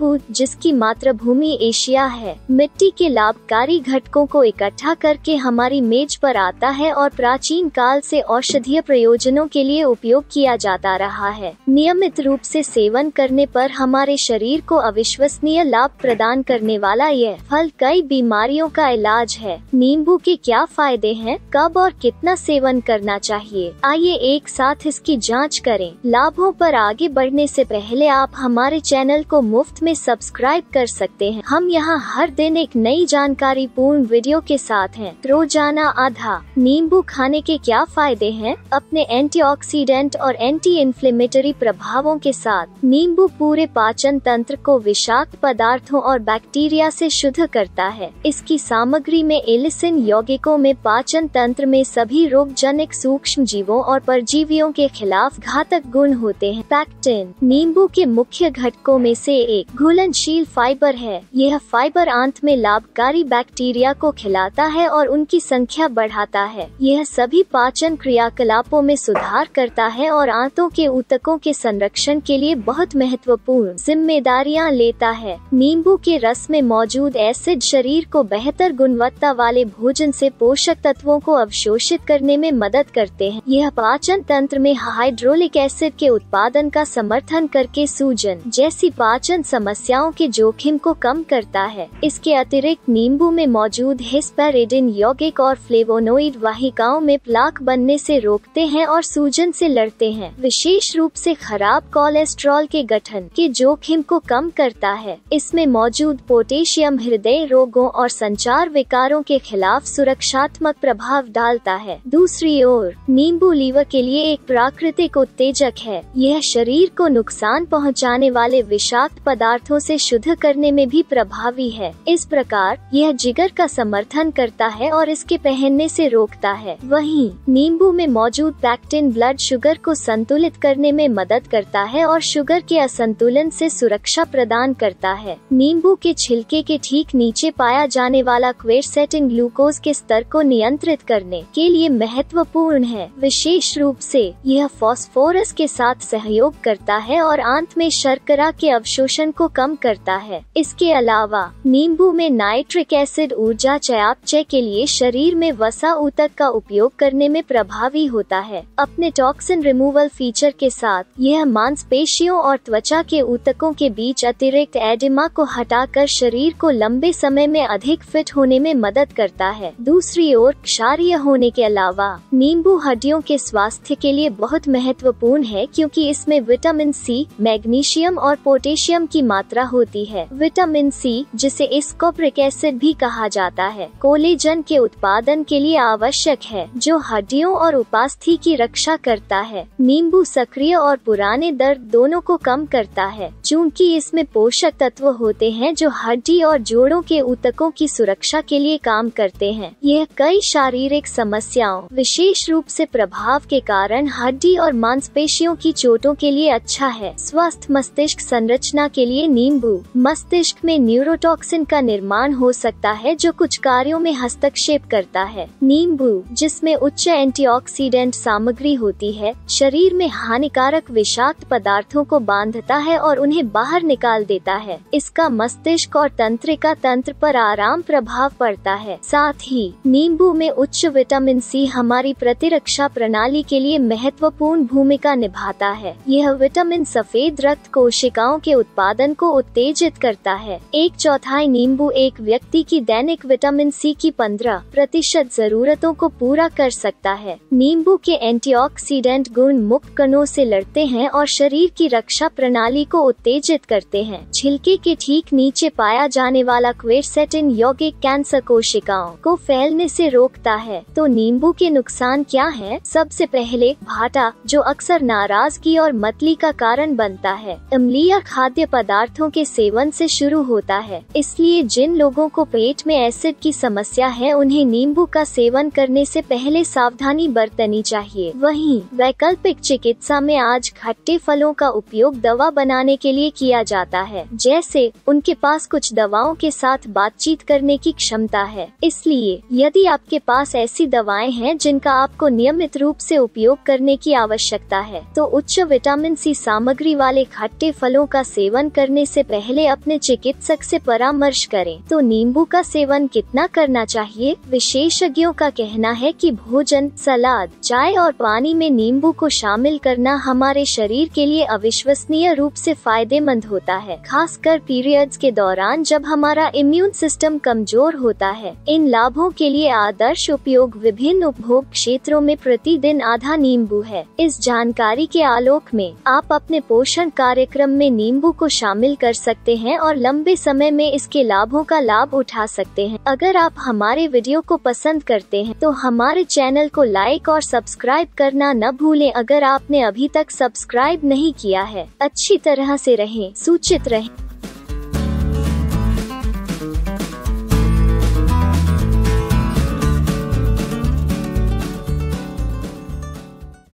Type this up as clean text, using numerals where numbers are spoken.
नींबू, जिसकी मातृभूमि एशिया है, मिट्टी के लाभकारी घटकों को इकट्ठा करके हमारी मेज पर आता है और प्राचीन काल से औषधीय प्रयोजनों के लिए उपयोग किया जाता रहा है। नियमित रूप से सेवन करने पर हमारे शरीर को अविश्वसनीय लाभ प्रदान करने वाला यह फल कई बीमारियों का इलाज है। नींबू के क्या फायदे हैं, कब और कितना सेवन करना चाहिए, आइए एक साथ इसकी जांच करें। लाभों पर आगे बढ़ने से पहले आप हमारे चैनल को मुफ्त में सब्सक्राइब कर सकते हैं। हम यहाँ हर दिन एक नई जानकारी पूर्ण वीडियो के साथ हैं। रोजाना आधा नींबू खाने के क्या फायदे हैं? अपने एंटीऑक्सीडेंट और एंटी इन्फ्लेमेटरी प्रभावों के साथ नींबू पूरे पाचन तंत्र को विषाक्त पदार्थों और बैक्टीरिया से शुद्ध करता है। इसकी सामग्री में एलिसिन यौगिकों में पाचन तंत्र में सभी रोगजनक सूक्ष्म जीवों और परजीवियों के खिलाफ घातक गुण होते हैं। पैक्टिन नींबू के मुख्य घटकों में से एक घुलनशील फाइबर है। यह फाइबर आंत में लाभकारी बैक्टीरिया को खिलाता है और उनकी संख्या बढ़ाता है। यह सभी पाचन क्रियाकलापों में सुधार करता है और आंतों के ऊतकों के संरक्षण के लिए बहुत महत्वपूर्ण जिम्मेदारियां लेता है। नींबू के रस में मौजूद एसिड शरीर को बेहतर गुणवत्ता वाले भोजन से पोषक तत्वों को अवशोषित करने में मदद करते हैं। यह पाचन तंत्र में हाइड्रोलिक एसिड के उत्पादन का समर्थन करके सूजन जैसी पाचन समस्याओं के जोखिम को कम करता है। इसके अतिरिक्त नींबू में मौजूद हेस्पेरिडिन यौगिक और फ्लेवोनोइड वाहिकाओं में प्लाक बनने से रोकते हैं और सूजन से लड़ते हैं। विशेष रूप से खराब कोलेस्ट्रॉल के गठन के जोखिम को कम करता है। इसमें मौजूद पोटेशियम हृदय रोगों और संचार विकारों के खिलाफ सुरक्षात्मक प्रभाव डालता है। दूसरी ओर नींबू लीवर के लिए एक प्राकृतिक उत्तेजक है। यह शरीर को नुकसान पहुंचाने वाले विषाक्त पदार्थों से शुद्ध करने में भी प्रभावी है। इस प्रकार यह जिगर का समर्थन करता है और इसके पहनने से रोकता है। वहीं नींबू में मौजूद पैक्टिन ब्लड शुगर को संतुलित करने में मदद करता है और शुगर के असंतुलन से सुरक्षा प्रदान करता है। नींबू के छिलके के ठीक नीचे पाया जाने वाला क्वेरसेटिन ग्लूकोज के स्तर को नियंत्रित करने के लिए महत्वपूर्ण है। विशेष रूप से यह फास्फोरस के साथ सहयोग करता है और आंत में शर्करा के अवशोषण को कम करता है। इसके अलावा नींबू में नाइट्रिक एसिड ऊर्जा चयापचय के लिए शरीर में वसा ऊतक का उपयोग करने में प्रभावी होता है। अपने टॉक्सिन रिमूवल फीचर के साथ यह मांसपेशियों और त्वचा के ऊतकों के बीच अतिरिक्त एडिमा को हटाकर शरीर को लंबे समय में अधिक फिट होने में मदद करता है। दूसरी ओर क्षारीय होने के अलावा नींबू हड्डियों के स्वास्थ्य के लिए बहुत महत्वपूर्ण है, क्योंकि इसमें विटामिन सी, मैग्नीशियम और पोटेशियम की मात्रा होती है। विटामिन सी, जिसे एस्कॉर्बिक एसिड भी कहा जाता है, कोलेजन के उत्पादन के लिए आवश्यक है, जो हड्डियों और उपास्थि की रक्षा करता है। नींबू सक्रिय और पुराने दर्द दोनों को कम करता है, चूँकि इसमें पोषक तत्व होते हैं जो हड्डी और जोड़ों के ऊतकों की सुरक्षा के लिए काम करते हैं। यह कई शारीरिक समस्याओं, विशेष रूप से प्रभाव के कारण हड्डी और मांसपेशियों की चोटों के लिए अच्छा है। स्वस्थ मस्तिष्क संरचना के लिए नींबू मस्तिष्क में न्यूरोटॉक्सिन का निर्माण हो सकता है, जो कुछ कार्यों में हस्तक्षेप करता है। नींबू, जिसमें उच्च एंटीऑक्सीडेंट सामग्री होती है, शरीर में हानिकारक विषाक्त पदार्थों को बांधता है और उन्हें बाहर निकाल देता है। इसका मस्तिष्क और तंत्रिका तंत्र पर आराम प्रभाव पड़ता है। साथ ही नींबू में उच्च विटामिन सी हमारी प्रतिरक्षा प्रणाली के लिए महत्वपूर्ण भूमिका निभाता है। यह विटामिन सफेद रक्त कोशिकाओं के उत्पादन को उत्तेजित करता है। 1/4 नींबू एक व्यक्ति की दैनिक विटामिन सी की 15% जरूरतों को पूरा कर सकता है। नींबू के एंटीऑक्सीडेंट गुण मुक्त कणों से लड़ते हैं और शरीर की रक्षा प्रणाली को उत्तेजित करते हैं। छिलके के ठीक नीचे पाया जाने वाला क्वेरसेटिन यौगिक कैंसर कोशिकाओं को फैलने से रोकता है। तो नींबू के नुकसान क्या हैं? सबसे पहले भाटा, जो अक्सर नाराजगी और मतली का कारण बनता है, अम्लीय खाद्य पदार्थों के सेवन से शुरू होता है। इसलिए जिन लोगों को पेट में एसिड की समस्या है, उन्हें नींबू का सेवन करने से पहले सावधानी बरतनी चाहिए। वहीं वैकल्पिक चिकित्सा में आज खट्टे फलों का उपयोग दवा बनाने के लिए किया जाता है, जैसे उनके पास कुछ दवाओं के साथ बातचीत करने की क्षमता है। इसलिए यदि आपके पास ऐसी दवाएं हैं जिनका आपको नियमित रूप से उपयोग करने की आवश्यकता है, तो उच्च विटामिन सी सामग्री वाले खट्टे फलों का सेवन करने से पहले अपने चिकित्सक से परामर्श करें। तो नींबू का सेवन कितना करना चाहिए? विशेषज्ञों का कहना है कि भोजन, सलाद, चाय और पानी में नींबू को शामिल करना हमारे शरीर के लिए अविश्वसनीय रूप से फायदेमंद होता है, खासकर पीरियड्स के दौरान जब हमारा इम्यून सिस्टम कमजोर होता है। इन लाभों के लिए आदर्श उपयोग विभिन्न उपभोग क्षेत्रों में प्रतिदिन आधा नींबू है। इस जानकारी के आलोक में आप अपने पोषण कार्यक्रम में नींबू को शामिल कर सकते हैं और लंबे समय में इसके लाभों का लाभ उठा सकते हैं। अगर आप हमारे वीडियो को पसंद करते हैं तो हमारे चैनल को लाइक और सब्सक्राइब करना न भूलें। अगर आपने अभी तक सब्सक्राइब नहीं किया है, अच्छी तरह से रहें, सूचित रहें।